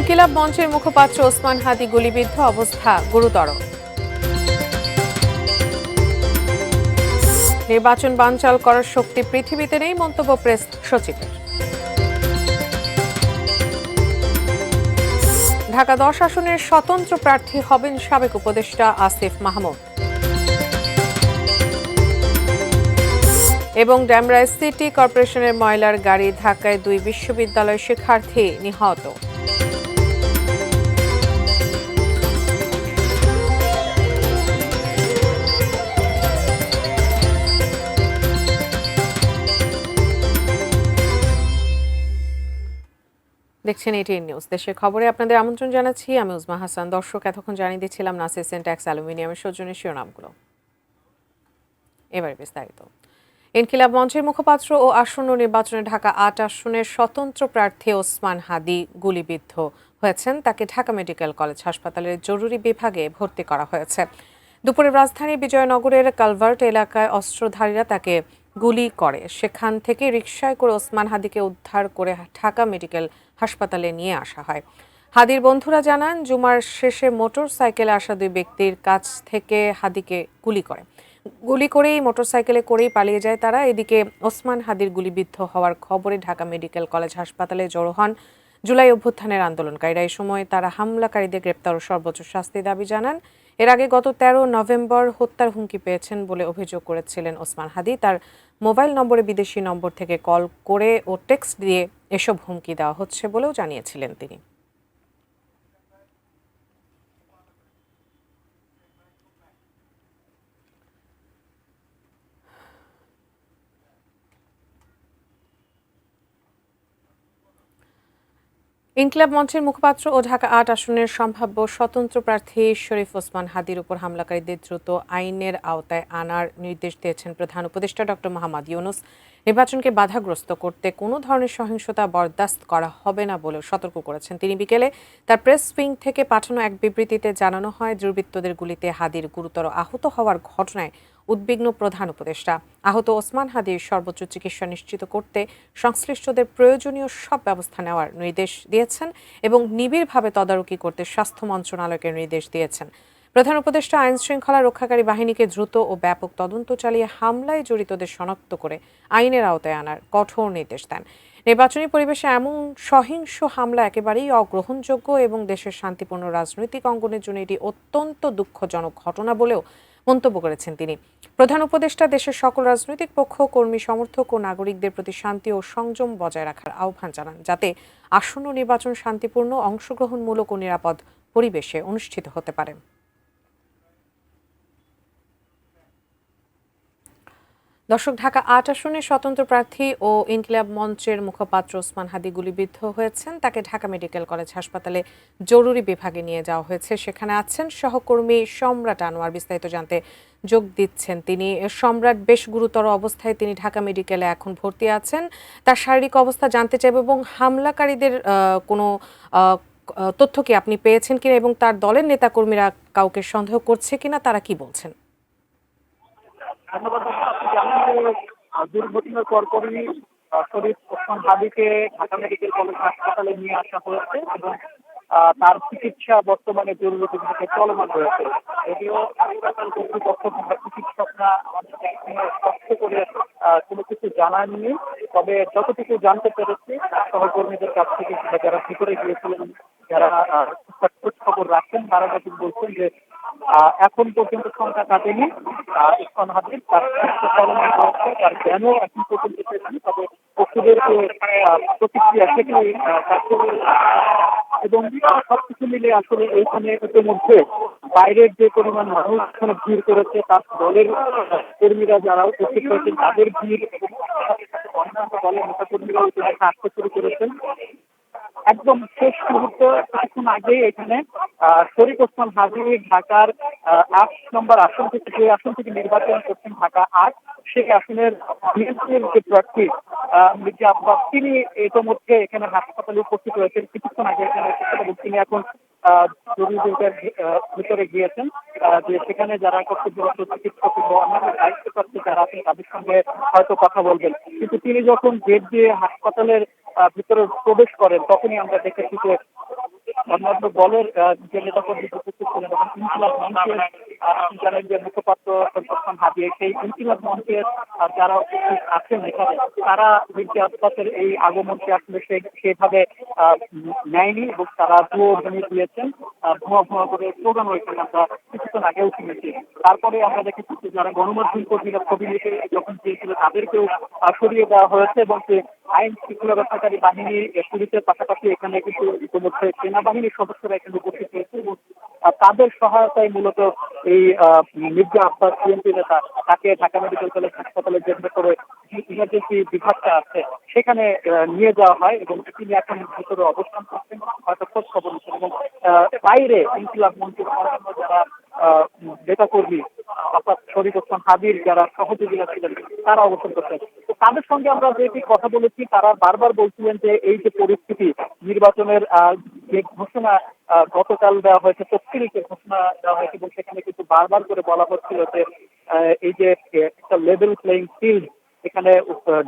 ইনকিলাব মঞ্চের মুখপাত্র ওসমান হাদী গুলিবিদ্ধ, অবস্থা গুরুতর। নির্বাচন বানচাল করার শক্তি পৃথিবীতে নেই, মন্তব্য প্রেস সচিবের। ঢাকা 10 আসনের স্বতন্ত্র প্রার্থী হবেন সাবেক উপদেষ্টা আসিফ মাহমুদ। এবং ড্যামরায় সিটি কর্পোরেশনের ময়লার গাড়ি ধাক্কায় 2 বিশ্ববিদ্যালয় শিক্ষার্থী নিহত। দেখছেন এটিএন নিউজ। দেশের খবরে আপনাদের আমন্ত্রণ জানাচ্ছি, আমি উজমা হাসান। দর্শক, এতক্ষণ জানিয়ে দিচ্ছিলাম নাসির সিনট্যাক্স অ্যালুমিনিয়ামের সৌজন্যে শিরোনামগুলো। এবারে বিস্তারিত। ইনকিলাব মঞ্চের মুখপাত্র ও আসন্ন নির্বাচনে ঢাকা 8 আসনের স্বতন্ত্র প্রার্থী ওসমান হাদী গুলিবিদ্ধ হয়েছেন। তাকে ঢাকা মেডিকেল কলেজ হাসপাতালের জরুরি বিভাগে ভর্তি করা হয়েছে। দুপুরে রাজধানীর বিজয়নগরের কালভার্ট এলাকায় অস্ত্রধারীরা তাকে গুলি করে। সেখান থেকে রিকশায় করে ওসমান হাদীকে উদ্ধার করে ঢাকা মেডিকেল হাসপাতালে নিয়ে আসা হয়। হাদীর বন্ধুরা জানান, জুমার শেষে মোটর সাইকেলে আসা 2 ব্যক্তির কাছ থেকে হাদীকে গুলি করেই মোটরসাইকেলে করেই পালিয়ে যায় তারা। এদিকে ওসমান হাদীর গুলিবিদ্ধ হওয়ার খবরে ঢাকা মেডিকেল কলেজ হাসপাতালে জড়ো হন জুলাই অভ্যুত্থানের আন্দোলনকারীরা। এই সময় তারা হামলাকারীদের গ্রেপ্তার ও সর্বোচ্চ শাস্তি দাবি জানান। এর আগে গত 13 নভেম্বর হত্যার হুমকি পেয়েছেন বলে অভিযোগ করেছিলেন ওসমান হাদী। তার মোবাইল নম্বরে বিদেশি নম্বর থেকে কল করে ও টেক্সট দিয়ে এসব হুমকি দেওয়া হচ্ছে বলেও জানিয়েছিলেন তিনি। ইনকিলাব মঞ্চের মুখপাত্র ও ঢাকা 8 আসনের সম্ভাব্য স্বতন্ত্র প্রার্থী শরীফ ওসমান হাদীর উপর হামলাকারীদের দ্রুত আইনের আওতায় আনার নির্দেশ দিয়েছেন প্রধান উপদেষ্টা ডক্টর মোহাম্মদ ইউনূস। নির্বাচনকে বাধাগ্রস্ত করতে কোনো ধরনের সহিংসতা বরদাস্ত করা হবে না বলেও সতর্ক করেছেন তিনি। বিকেলে তার প্রেস উইং থেকে পাঠানো এক বিবৃতিতে জানানো হয়, দুর্বৃত্তদের গুলিতে হাদীর গুরুতর আহত হওয়ার ঘটনায় উদ্বিগ্ন প্রধান উপদেষ্টা। আহত ওসমান হাদীর সর্বোচ্চ চিকিৎসা নিশ্চিত করতে সংশ্লিষ্টদের প্রয়োজনীয় সব ব্যবস্থা নেওয়ার নির্দেশ দিয়েছেন এবং নিবিড়ভাবে তদারকি করতে স্বাস্থ্য মন্ত্রণালয়কে নির্দেশ দিয়েছেন। প্রধান উপদেষ্টা আইন শৃঙ্খলা রক্ষাকারী বাহিনীকে দ্রুত ও ব্যাপক তদন্ত চালিয়ে হামলায় জড়িতদের শনাক্ত করে আইনের আওতায় আনার কঠোর নির্দেশ দেন। নির্বাচনী পরিবেশে এমন সহিংস হামলা একেবারেই অগ্রহণযোগ্য এবং দেশের শান্তিপূর্ণ রাজনৈতিক অঙ্গনের জন্য এটি অত্যন্ত দুঃখজনক ঘটনা বলেও মন্তব্য করেছেন তিনি। প্রধান উপদেষ্টা দেশের সকল রাজনৈতিক পক্ষ, কর্মী, সমর্থক ও নাগরিকদের প্রতি শান্তি ও সংযম বজায় রাখার আহ্বান জানান, যাতে আসন্ন নির্বাচন শান্তিপূর্ণ, অংশগ্রহণমূলক ও নিরাপদ পরিবেশে অনুষ্ঠিত হতে পারে। দর্শক, ঢাকা 8 আসনের স্বতন্ত্র প্রার্থী ও ইনকিলাব মঞ্চের মুখপাত্র ওসমান হাদী গুলিবিদ্ধ হয়েছেন। তাকে ঢাকা মেডিকেল কলেজ হাসপাতালে জরুরি বিভাগে নিয়ে যাওয়া হয়েছে। সেখানে আছেন সহকর্মী সম্রাট আনোয়ার। বিস্তারিত জানতে যোগ দিচ্ছেন তিনি। সম্রাট, বেশ গুরুতর অবস্থায় তিনি ঢাকা মেডিকেলে এখন ভর্তি আছেন। তার শারীরিক অবস্থা জানতে চাইব এবং হামলাকারীদের কোনো তথ্য কি আপনি পেয়েছেন কিনা এবং তার দলের নেতাকর্মীরা কাউকে সন্দেহ করছে কিনা, তারা কি বলছেন? ধন্যবাদ। আপনি জানেন যে দুর্ঘটনার পরপরই শরীফ ওসমান হাদীকে ঢাকা মেডিকেল কলেজ হাসপাতালে নিয়ে আসা হয়েছে এবং তার চিকিৎসা বর্তমানে জরুরি বিভাগে চলমান রয়েছে। যদিও হাসপাতাল কর্তৃপক্ষ কিংবা চিকিৎসকরা আমাদেরকে স্পষ্ট করে কোনো কিছু জানাননি, তবে যতটুকু জানতে পেরেছি সহকর্মীদের কাছ থেকে যারা ভিতরে গিয়েছিলেন, যারা খোঁজ খবর রাখেন, তারা নাকি বলছেন যে এখন পর্যন্ত সংখ্যা কাটেনি ওসমান হাদীর, তার চলমান রয়েছে, তার জ্ঞানও এখন পর্যন্ত পেরেনি। তবে পক্ষদেরকে প্রতিক্রিয়া সেটাই এবং সবকিছু মিলে আসলে এইখানে ইতিমধ্যে বাইরের যে পরিমাণ মানুষ এখানে ভিড় করেছে, তার দলের কর্মীরা যারা উপস্থিত হয়েছেন তাদের ভিড় এবং অন্যান্য দলের নেতাকর্মীরাও ইতিমধ্যে আসতে শুরু করেছেন। একদম শেষ মুহূর্তে কিছুক্ষণ আগে এখানে শরীফ ওসমান হাদী ঢাকার 8 নম্বর আসন থেকে, যে আসন থেকে নির্বাচন করছেন ঢাকা 8, সেই আসনের বিএনপির যে প্রার্থী মির্জা আব্বাস, তিনি ইতিমধ্যে এখানে হাসপাতালে উপস্থিত হয়েছেন। কিছুক্ষণ আগে এখানে এবং তিনি এখন জরুরি বিভাগের ভিতরে গিয়েছেন, যে সেখানে যারা কর্তব্যরত চিকিৎসক এবং অন্যান্য দায়িত্বপ্রাপ্ত যারা আছেন তাদের সঙ্গে হয়তো কথা বলবেন। কিন্তু তিনি যখন গেট দিয়ে হাসপাতালের ভিতরে প্রবেশ করেন তখনই আমরা দেখেছি যে অন্যান্য দলের যে নেতাকর্মী উপস্থিত ছিলেন এবং ইনকিলাব মঞ্চের আপনি জানেন যে মুখপাত্র সৈয়দ হাদি সেই ইনকিলাব মঞ্চের যারা উপস্থিত আছেন এখানে তারা মির্জা আসফাতের এই আগমনকে আসলে সেভাবে নেয়নি এবং তারা ধ্বনি দিয়েছেন, ভুয়া ভুয়া করে স্লোগান হয়েছেন আমরা কিছুক্ষণ আগেও শুনেছি। তারপরে আমরা দেখেছি যে যারা গণমাধ্যম কর্মীরা ছবি লিখে যখন দিয়েছিল তাদেরকেও সরিয়ে দেওয়া হয়েছে এবং আইন শৃঙ্খলা রক্ষাকারী বাহিনী পুলিশের পাশাপাশি এখানে কিন্তু ইতিমধ্যে সেনাবাহিনীর সদস্যরা এখানে উপস্থিত হয়েছে এবং তাদের সহায়তায় মূলত এই মির্জা আব্বাস বিএনপি নেতা তাকে ঢাকা মেডিকেল কলেজ হাসপাতালে যেতে করে ইমার্জেন্সি বিভাগটা আছে সেখানে নিয়ে যাওয়া হয় এবং তিনি এখন ভিতরে অবস্থান করছেন, হয়তো খোঁজ খবর নিচ্ছেন এবং বাইরে ইনকিলাব মঞ্চের অন্যান্য যারা নেতাকর্মী অর্থাৎ শরীফ ওসমান হাদির যারা সহযোগীরা ছিলেন তারা অবস্থান করছেন। তো তাদের সঙ্গে আমরা যেটি কথা বলেছি তারা বারবার বলছিলেন যে এই যে পরিস্থিতি নির্বাচনের যে ঘোষণা গতকাল দেওয়া হয়েছে, তফসিলকে ঘোষণা দেওয়া হয়েছে এবং সেখানে কিন্তু বারবার করে বলা হচ্ছিল যে এই যে একটা লেভেল প্লেইং ফিল্ড এখানে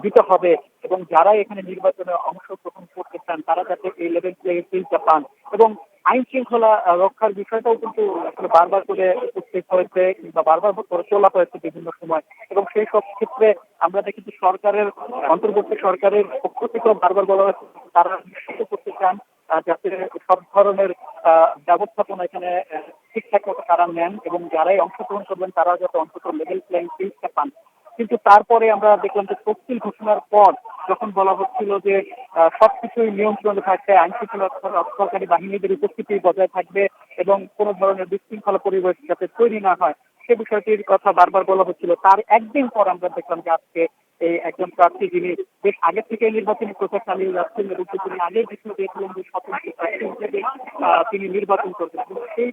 দিতে হবে এবং যারা এখানে নির্বাচনে অংশগ্রহণ করতে চান তারা যাতে এই লেভেল প্লেইং ফিল্ডটা পান এবং আইন শৃঙ্খলা রক্ষার বিষয়টাও কিন্তু বারবার করে উপস্থিত হয়েছে কিংবা বারবার করে তোলা হয়েছে বিভিন্ন সময় এবং সেই সব ক্ষেত্রে আমরা দেখেছি সরকারের অন্তর্বর্তী সরকারের পক্ষ থেকেও বারবার বলা হয়েছে তারা নিশ্চিত করতে চান যাতে সব ধরনের ব্যবস্থাপনা এখানে ঠিকঠাক মতো তারা নেন এবং যারাই অংশগ্রহণ করবেন তারা যাতে অন্তত লেভেল প্লেইং ফিল্ডটা পান। কিন্তু তারপরে আমরা দেখলাম যে তফসিল ঘোষণার পর যখন বলা হচ্ছিল যে সবকিছুই নিয়ন্ত্রণে থাকবে, আইন শৃঙ্খলা রক্ষাকারী বাহিনীদের উপস্থিতি বজায় থাকবে এবং কোনো ধরনের বিশৃঙ্খলা পরিবেশ যাতে তৈরি না হয় সে বিষয়টির কথা বারবার বলা হচ্ছিল। তার একদিন পর আমরা দেখলাম যে আজকে এই একজন প্রার্থী যিনি বেশ আগে থেকে নির্বাচনী প্রচার চালিয়ে যাচ্ছেন এবং তিনি আগে ঘোষণা দিয়েছিলেন যে স্বতন্ত্র প্রার্থী হিসেবে তিনি নির্বাচন করবেন এবং সেই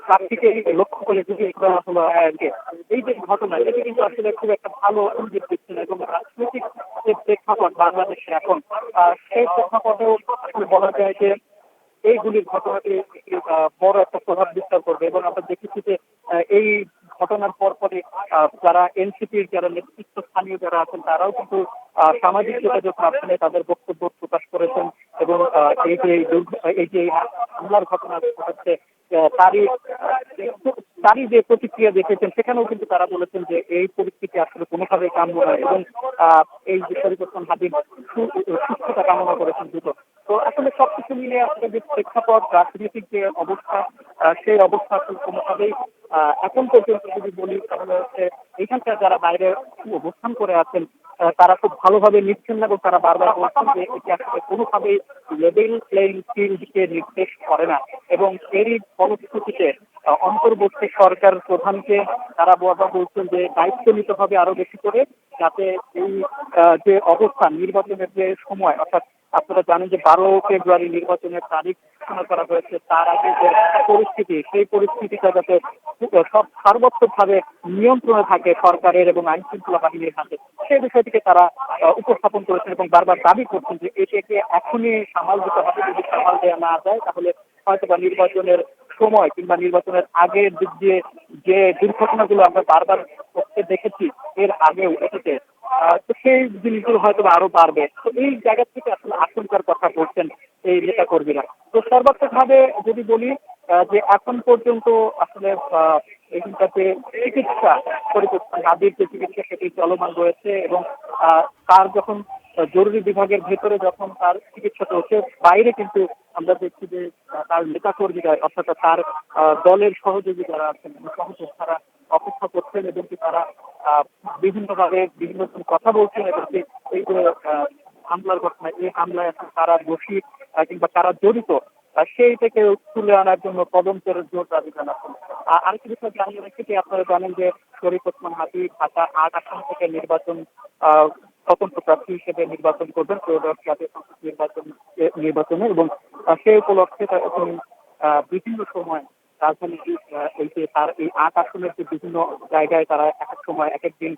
প্রার্থীকে লক্ষ্য করে যদি করা হলো এই যে ঘটনা এটি কিন্তু আসলে খুব একটা ভালো ইঙ্গিত দিচ্ছে না এবং রাজনৈতিক যে প্রেক্ষাপট বাংলাদেশে এখন সেই প্রেক্ষাপটেও আসলে বলা যায় যে এইগুলির ঘটনাটি বড় একটা প্রভাব বিস্তার করবে এবং আমরা দেখেছি যে এই ঘটনার পরপরই যারা এনসিপির যারা নেতৃত্ব স্থানীয় যারা আছেন তারাও কিন্তু সামাজিক যোগাযোগ মাধ্যমে তাদের বক্তব্য প্রকাশ করেছেন এবং এই যে হামলার ঘটনা ঘটেছে তারই যে প্রতিক্রিয়া দেখেছেন সেখানেও কিন্তু তারা বলেছেন যে এই পরিস্থিতি আসলে কোনোভাবেই কাম্য নয় এবং এই যে শরীফ ওসমান হাদির সুস্থতা কামনা করেছেন দ্রুত। তো আসলে সবকিছু মিলে আসলে যে প্রেক্ষাপট রাজনৈতিক যে অবস্থা সেই অবস্থা আসলে কোনোভাবেই এখন পর্যন্ত যদি বলি তাহলে হচ্ছে এখানকার যারা বাইরে অবস্থান করে আছেন তারা খুব ভালোভাবে নিচ্ছেন না এবং তারা বারবার বলছেন যে এটি আসলে কোনোভাবেই লেভেল প্লেইং ফিল্ডকে নির্দেশ করে না এবং এরই ফলশ্রুতিতে অন্তর্বর্তী সরকার প্রধানকে তারা বারবার বলছেন যে দায়িত্ব নিতে হবে আরো বেশি করে যাতে এই যে অবস্থান নির্বাচনের যে সময় অর্থাৎ আপনারা জানেন যে 12 ফেব্রুয়ারি নির্বাচনের তারিখ ঘোষণা করা হয়েছে, তার আগে যে পরিস্থিতি সেই পরিস্থিতিটা যাতে সব সর্বোচ্চভাবে নিয়ন্ত্রণে থাকে সরকারের এবং আইন শৃঙ্খলা বাহিনীর হাতে সেই বিষয়টিকে তারা উপস্থাপন করেছেন এবং বারবার দাবি করছেন যে এটাকে এখনই সামাল দিতে হবে, যদি সামাল দেওয়া না যায় তাহলে হয়তো বা নির্বাচনের সময় কিংবা নির্বাচনের আগের দিক দিয়ে যে দুর্ঘটনাগুলো আমরা বারবার করতে দেখেছি এর আগেও এটাতে তো সেই জিনিসগুলো হয়তো আরো বাড়বে। তো এই জায়গা থেকে আসলে আশঙ্কার কথা বলছেন এই নেতা কর্মীরা। তো সর্বাত্মক ভাবে যদি বলি যে এখন পর্যন্ত আসলে এখানকার যে চিকিৎসা হাদির যে চিকিৎসা সেটি চলমান রয়েছে এবং তার যখন জরুরি বিভাগের ভেতরে যখন তার চিকিৎসা চলছে বাইরে কিন্তু আমরা দেখছি যে তার নেতা কর্মীরা অর্থাৎ তার দলের সহযোগী যারা আছেন সহযোগ তারা অপেক্ষা করছেন এবং তারা বিভিন্নভাবে বিভিন্ন কথা বলছেন এবং এই যে হামলার ঘটনা এই হামলায় তারা দোষী কিংবা তারা জড়িত সেই থেকে তুলে আনার জন্য তদন্তের জোর দাবি জানাচ্ছেন। আরেকটি বিষয় জানিয়ে রেখেছি, আপনারা জানেন যে শরীফ ওসমান হাদি ঢাকা ৮ আসন থেকে স্বতন্ত্র প্রার্থী হিসেবে নির্বাচন করবেন ত্রয়োদশ জাতীয় সংসদ নির্বাচনে এবং সেই উপলক্ষে বিভিন্ন সময় রাজধানী এই যে তার এই ৮ আসনের যে বিভিন্ন জায়গায় তারা এক এক সময় এক এক দিন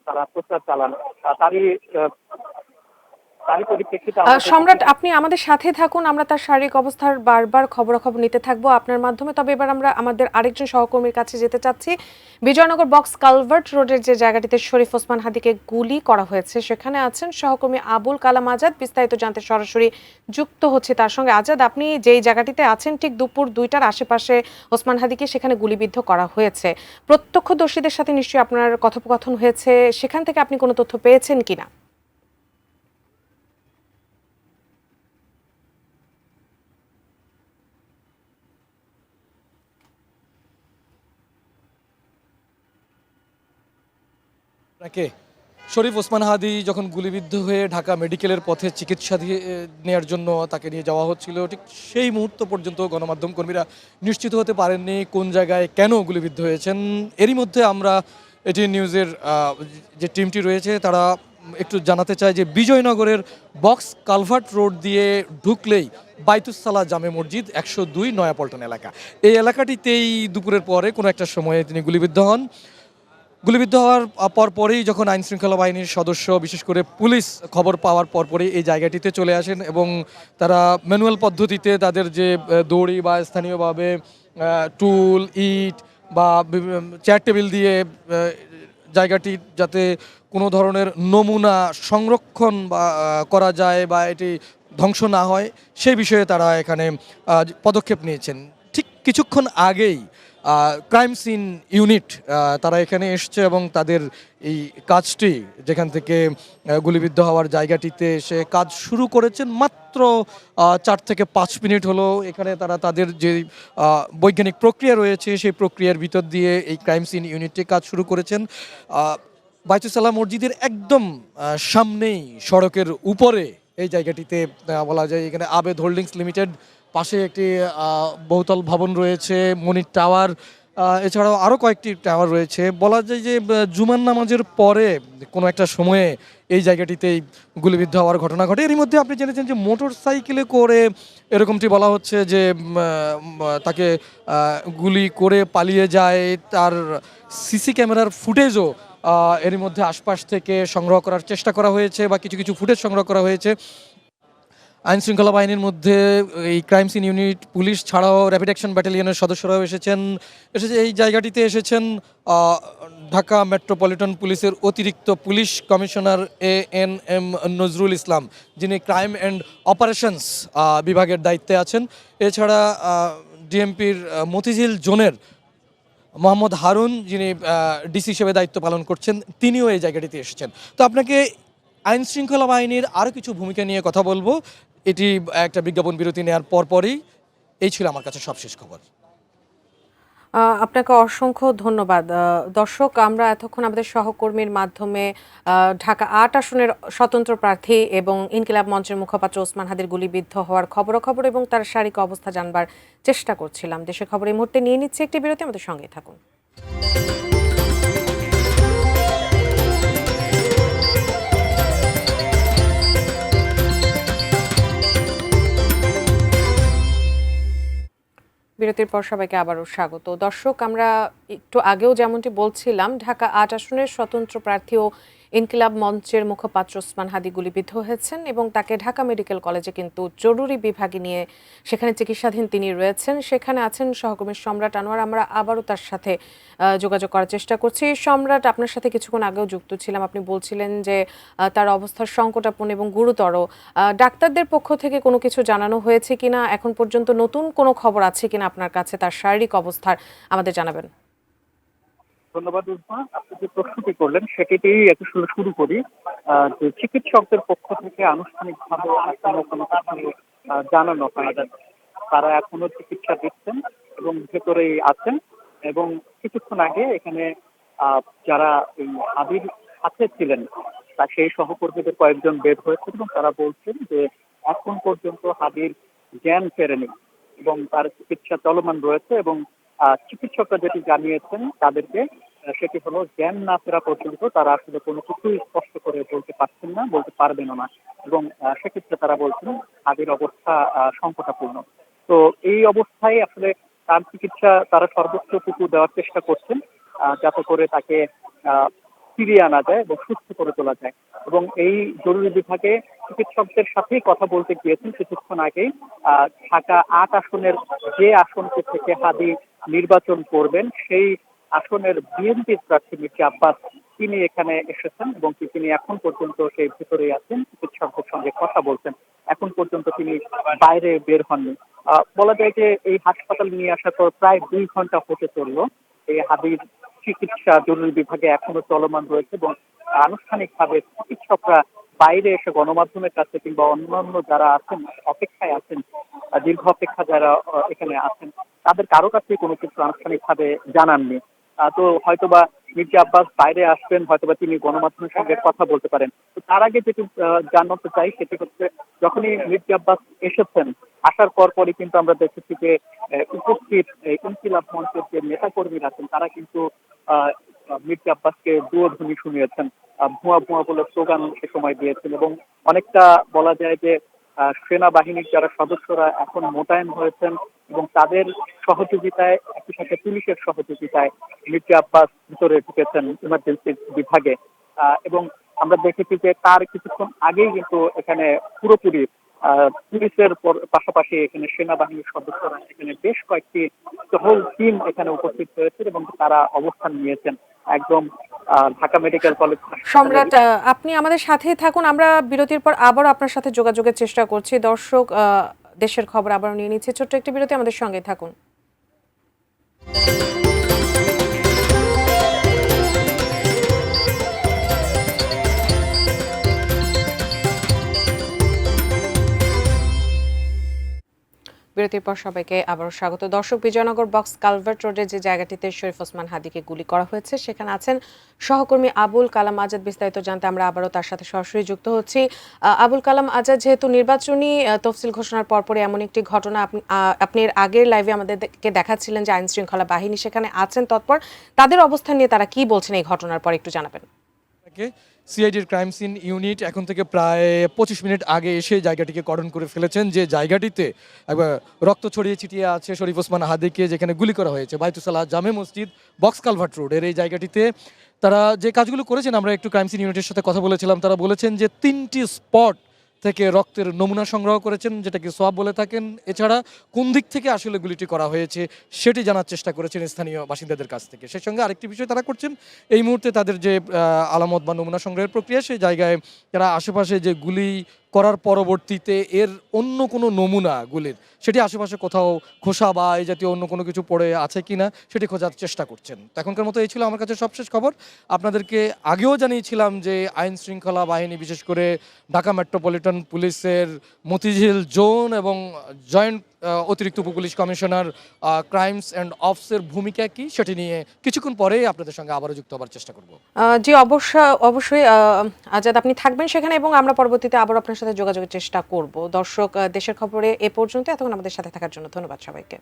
তারা প্রচার চালান তারই তারই পরিপ্রেক্ষিতে আমরা সম্রাট, আপনি আমাদের সাথে থাকুন, আমরা তার শারীরিক অবস্থার বারবার খবরাখবর নিতে থাকবো আপনার মাধ্যমে। তবে এবার আমরা আমাদের আরেকজন সহকর্মীর কাছে যেতে চাচ্ছি। বিজয়নগর বক্স কালভার্ট রোডের যে জায়গাটিতে শরীফ ওসমান হাদিকে গুলি করা হয়েছে, সেখানে আছেন সহকর্মী আবুল কালাম আজাদ। বিস্তারিত জানতে সরাসরি যুক্ত হচ্ছে তার সঙ্গে। আজাদ, আপনি যেই জায়গাটিতে আছেন ঠিক দুপুর 2টার আশেপাশে ওসমান হাদিকে সেখানে গুলিবিদ্ধ করা হয়েছে। প্রত্যক্ষদর্শীদের সাথে নিশ্চয়ই আপনার কথোপকথন হয়েছে, সেখান থেকে আপনি কোনো তথ্য পেয়েছেন কিনা? আপনাকে শরীফ ওসমান হাদি যখন গুলিবিদ্ধ হয়ে ঢাকা মেডিকেলের পথে চিকিৎসা দিয়ে নেওয়ার জন্য তাকে নিয়ে যাওয়া হচ্ছিল, ঠিক সেই মুহূর্ত পর্যন্ত গণমাধ্যম কর্মীরা নিশ্চিত হতে পারেননি কোন জায়গায় কেন গুলিবিদ্ধ হয়েছেন। এরই মধ্যে আমরা এটি নিউজের যে টিমটি রয়েছে তারা একটু জানাতে চায় যে বিজয়নগরের বক্স কালভার্ট রোড দিয়ে ঢুকলেই বাইতুসালা জামে মসজিদ 102 নয়াপল্টন এলাকা, এই এলাকাটিতেই দুপুরের পরে কোনো একটা সময়ে তিনি গুলিবিদ্ধ হন। গুলিবিদ্ধ হওয়ার পরপরই যখন আইন শৃঙ্খলা বাহিনীর সদস্য, বিশেষ করে পুলিশ খবর পাওয়ার পরপরই এই জায়গাটিতে চলে আসেন এবং তারা ম্যানুয়াল পদ্ধতিতে তাদের যে দড়ি বা স্থানীয়ভাবে টুল, ইট বা চেয়ার টেবিল দিয়ে জায়গাটি যাতে কোনো ধরনের নমুনা সংরক্ষণ বা করা যায় বা এটি ধ্বংস না হয় সেই বিষয়ে তারা এখানে পদক্ষেপ নিয়েছেন। ঠিক কিছুক্ষণ আগেই ক্রাইম সিন ইউনিট তারা এখানে এসছে এবং তাদের এই কাজটি যেখান থেকে গুলিবিদ্ধ হওয়ার জায়গাটিতে এসে কাজ শুরু করেছেন। মাত্র 4 থেকে 5 মিনিট হলো এখানে তারা তাদের যে বৈজ্ঞানিক প্রক্রিয়া রয়েছে সেই প্রক্রিয়ার ভিতর দিয়ে এই ক্রাইম সিন ইউনিটটি কাজ শুরু করেছেন। বাইতুসালাহ মসজিদের একদম সামনেই সড়কের উপরে এই জায়গাটিতে বলা যায় এখানে আবেদ হোল্ডিংস লিমিটেড, পাশে একটি বহুতল ভবন রয়েছে, মনির টাওয়ার, এছাড়াও আরও কয়েকটি টাওয়ার রয়েছে। বলা যায় যে জুমার নামাজের পরে কোনো একটা সময়ে এই জায়গাটিতেই গুলিবিদ্ধ হওয়ার ঘটনা ঘটে। এরই মধ্যে আপনি জেনেছেন যে মোটর সাইকেলে করে এরকমটি বলা হচ্ছে যে তাকে গুলি করে পালিয়ে যায়। তার সিসি ক্যামেরার ফুটেজও এরই মধ্যে আশপাশ থেকে সংগ্রহ করার চেষ্টা করা হয়েছে বা কিছু কিছু ফুটেজ সংগ্রহ করা হয়েছে। আইন শৃঙ্খলা বাহিনীর মধ্যে এই ক্রাইম সিন ইউনিট, পুলিশ ছাড়াও র্যাপিড অ্যাকশন ব্যাটালিয়নের সদস্যরাও এসেছে এই জায়গাটিতে এসেছেন। ঢাকা মেট্রোপলিটন পুলিশের অতিরিক্ত police commissioner ANM Nazrul Islam, যিনি ক্রাইম অ্যান্ড অপারেশনস বিভাগের দায়িত্বে আছেন। এছাড়া ডিএমপির মতিঝিল জোনের মোহাম্মদ হারুন, যিনি ডিসি হিসেবে দায়িত্ব পালন করছেন, তিনিও এই জায়গাটিতে এসেছেন। তো আপনাকে আইন শৃঙ্খলা বাহিনীর আরও কিছু ভূমিকা নিয়ে কথা বলবো এটি একটা বিজ্ঞাপন বিরতি নেওয়ার পরপরই। এই ছিল আমার কাছে সবশেষ খবর। আপনাকে অসংখ্য ধন্যবাদ। দর্শক, আমরা এতক্ষণ আমাদের সহকর্মীর মাধ্যমে ঢাকা ৮ আসনের স্বতন্ত্র প্রার্থী এবং ইনকিলাব মঞ্চের মুখপাত্র ওসমান হাদির গুলিবিদ্ধ হওয়ার খবরাখবর এবং তার শারীরিক অবস্থা জানবার চেষ্টা করছিলাম। দেশের খবর এই মুহূর্তে নিয়ে নিচ্ছে একটি বিরতি, আমাদের সঙ্গেই থাকুন। বিরতির পর সবাইকে আবারও স্বাগত। দর্শক, আমরা একটু আগেও যেমনটি বলছিলাম, ঢাকা ৮ আসনের স্বতন্ত্র প্রার্থী ও ইনকিলাব মঞ্চের মুখপাত্র ওসমান হাদি গুলিবিদ্ধ হয়েছেন এবং তাকে ঢাকা মেডিকেল কলেজে কিন্তু জরুরি বিভাগে নিয়ে সেখানে চিকিৎসাধীন তিনি রয়েছেন। সেখানে আছেন সহকর্মী সম্রাট আনোয়ার। আমরা আবারও তার সাথে যোগাযোগ করার চেষ্টা করছি। সম্রাট, আপনার সাথে কিছুক্ষণ আগেও যুক্ত ছিলাম। আপনি বলছিলেন যে তার অবস্থার সংকটাপন্ন এবং গুরুতর। ডাক্তারদের পক্ষ থেকে কোনো কিছু জানানো হয়েছে কিনা, এখন পর্যন্ত নতুন কোনো খবর আছে কিনা আপনার কাছে তার শারীরিক অবস্থার, আমাদের জানাবেন। ধন্যবাদ উষ্মা, আপনি যে প্রশ্নটি করলেন সেটিতেই একটু শুরু করি। যে চিকিৎসকদের পক্ষ থেকে আনুষ্ঠানিকভাবে এখনো কোনো কিছু জানানো হয় না। তারা এখনো চিকিৎসা দিচ্ছেন এবং ভেতরেই আছেন। এবং কিছুক্ষণ আগে এখানে যারা এই হাদির সাথে ছিলেন তা সেই সহকর্মীদের কয়েকজন বের হয়েছেন এবং তারা বলছেন যে এখন পর্যন্ত হাদির জ্ঞান ফেরেনি এবং তার চিকিৎসা চলমান রয়েছে। এবং চিকিৎসকরা যেটি জানিয়েছেন তাদেরকে, সেটি হলো জ্ঞান না ফেরা পর্যন্ত তারা আসলে কোনো কিছুই স্পষ্ট করে বলতে পারছেন না, বলতে পারবেনও না। এবং সেক্ষেত্রে তারা বলছেন হাদির অবস্থা সংকটাপূর্ণ। তো এই অবস্থায় আসলে তার চিকিৎসা তারা সর্বোচ্চটুকু দেওয়ার চেষ্টা করছেন যাতে করে তাকে ফিরিয়ে আনা যায় এবং সুস্থ করে তোলা যায়। এবং এই জরুরি বিভাগে চিকিৎসকদের সাথেই কথা বলতে গিয়েছেন কিছুক্ষণ আগেই। ঢাকা ৮ আসনের যে আসনটি থেকে হাদি নির্বাচন করবেন সেই আসনের বিএনপি প্রার্থী মির্জা আব্বাস তিনি এখানে এসেছেন এবং তিনি এখন পর্যন্ত সেই ভিতরেই আছেন, চিকিৎসকদের সঙ্গে কথা বলছেন। এখন পর্যন্ত তিনি বাইরে বের হননি। বলা যায় যে এই হাসপাতাল নিয়ে আসার পর প্রায় ২ ঘন্টা হতে চললো। এই হাদির চিকিৎসা জরুরি বিভাগে এখনো চলমান রয়েছে এবং আনুষ্ঠানিকভাবে চিকিৎসকরা বাইরে এসে গণমাধ্যমের কাছে কিংবা অন্যান্য যারা আছেন অপেক্ষায় আছেন, দীর্ঘ অপেক্ষা যারা এখানে আছেন তাদের কারো কাছে কোনো কিছু আনুষ্ঠানিকভাবে জানাননি। তো হয়তোবা মির্জা আব্বাস বাইরে আসবেন, হয়তোবা তিনি গণমাধ্যমের সঙ্গে কথা বলতে পারেন। তো তার আগে যেটি জানাতে চাই সেটি হচ্ছে যখনই মির্জা আব্বাস এসেছেন, আসার পরই কিন্তু আমরা দেখেছি যে উপস্থিত ইনকিলাব মঞ্চের যে নেতা কর্মীরা আছেন তারা কিন্তু মির্জা আব্বাসকে দুয়োধ্বনি শুনিয়েছেন, ভুয়া ভুয়া বলে স্লোগান সে সময় দিয়েছেন এবং অনেকটা বলা যায় যে সেনাবাহিনীর যারা সদস্যরা এখন মোতায়েন হয়েছেন এবং তাদের সহযোগিতায় একই সাথে পুলিশের সহযোগিতায় মির্জা আব্বাস ভিতরে ঢুকেছেন ইমার্জেন্সি বিভাগে। এবং আমরা দেখেছি যে তার কিছুক্ষণ আগেই কিন্তু এখানে পুরোপুরি পুলিশের পাশাপাশি এখানে সেনাবাহিনীর সদস্যরা এখানে বেশ কয়েকটি টহল টিম এখানে উপস্থিত হয়েছে এবং তারা অবস্থান নিয়েছেন একদম ঢাকা মেডিকেল কলেজ। সম্রাট, আপনি আমাদের সাথেই থাকুন, আমরা বিরতির পর আবারও আপনার সাথে যোগাযোগের চেষ্টা করছি। দর্শক দেশের খবর আবারও নিয়ে নিচ্ছে, ছোট্ট একটি বিরতি, আমাদের সঙ্গে থাকুন। বিরতির পর সবাইকে আবারও স্বাগত। দর্শক, বিজয়নগর বক্স কালভার্ট রোডের যে জায়গাটিতে শরীফ ওসমান হাদিকে গুলি করা হয়েছে সেখানে আছেন সহকর্মী আবুল কালাম আজাদ। বিস্তারিত জানতে আমরা আবারও তার সাথে সরাসরি যুক্ত হচ্ছি। আবুল কালাম আজাদ, যেহেতু নির্বাচনী তফসিল ঘোষণার পরপরই এমন একটি ঘটনা, আপনি এর আগের লাইভে আমাদেরকে দেখাচ্ছিলেন যে আইন শৃঙ্খলা বাহিনী সেখানে আছেন তৎপর, তাদের অবস্থান নিয়ে তারা কি বলছেন এই ঘটনার পর একটু জানাবেন। সিআইডির ক্রাইম সিন ইউনিট এখন থেকে প্রায় ২৫ মিনিট আগে এসে জায়গাটিকে কর্ডন করে ফেলেছেন, যে জায়গাটিতে একবার রক্ত ছড়িয়ে ছিটিয়ে আছে শরীফ ওসমান হাদিকে যেখানে গুলি করা হয়েছে বাইতুসালাহ জামে মসজিদ বক্স কালভার্ট রোডের এই জায়গাটিতে। তারা যে কাজগুলো করেছেন, আমরা একটু ক্রাইম সিন ইউনিটের সাথে কথা বলেছিলাম, তারা বলেছেন যে ৩টি স্পট থেকে রক্তের নমুনা সংগ্রহ করেছেন, যেটাকে সোয়াব বলে থাকেন। এছাড়া কোন দিক থেকে আসলে গুলিটি করা হয়েছে সেটি জানার চেষ্টা করেছেন স্থানীয় বাসিন্দাদের কাছ থেকে। সেই সঙ্গে আরেকটি বিষয় তারা করছেন, এই মুহূর্তে তাদের যে আলামত বা নমুনা সংগ্রহের প্রক্রিয়া, সেই জায়গায় তারা আশেপাশে যে গুলি করার পরবর্তীতে এর অন্য কোনো নমুনা গুলির সেটি আশেপাশে কোথাও খোসা বা এই জাতীয় অন্য কোনো কিছু পড়ে আছে কিনা সেটি খোঁজার চেষ্টা করছেন। এখনকার মতো এই ছিল আমার কাছে সবশেষ খবর। আপনাদেরকে আগেও জানিয়েছিলাম যে আইন শৃঙ্খলা বাহিনী, বিশেষ করে ঢাকা মেট্রোপলিটন পুলিশের মতিঝিল জোন এবং জয়েন্ট অতিরিক্ত উপপুলিশ কমিশনার ক্রাইমস অ্যান্ড অফসের ভূমিকা কি সেটি নিয়ে কিছুক্ষণ পরেই আপনাদের সঙ্গে আবারও যুক্ত হবার চেষ্টা করব। জি, অবশ্যই আজাদ, আপনি থাকবেন সেখানে এবং আমরা পরবর্তীতে আবারও আপনার সাথে যোগাযোগের চেষ্টা করব। দর্শক, দেশের খবরে এ পর্যন্ত। এতক্ষণ আমাদের সাথে থাকার জন্য ধন্যবাদ সবাইকে।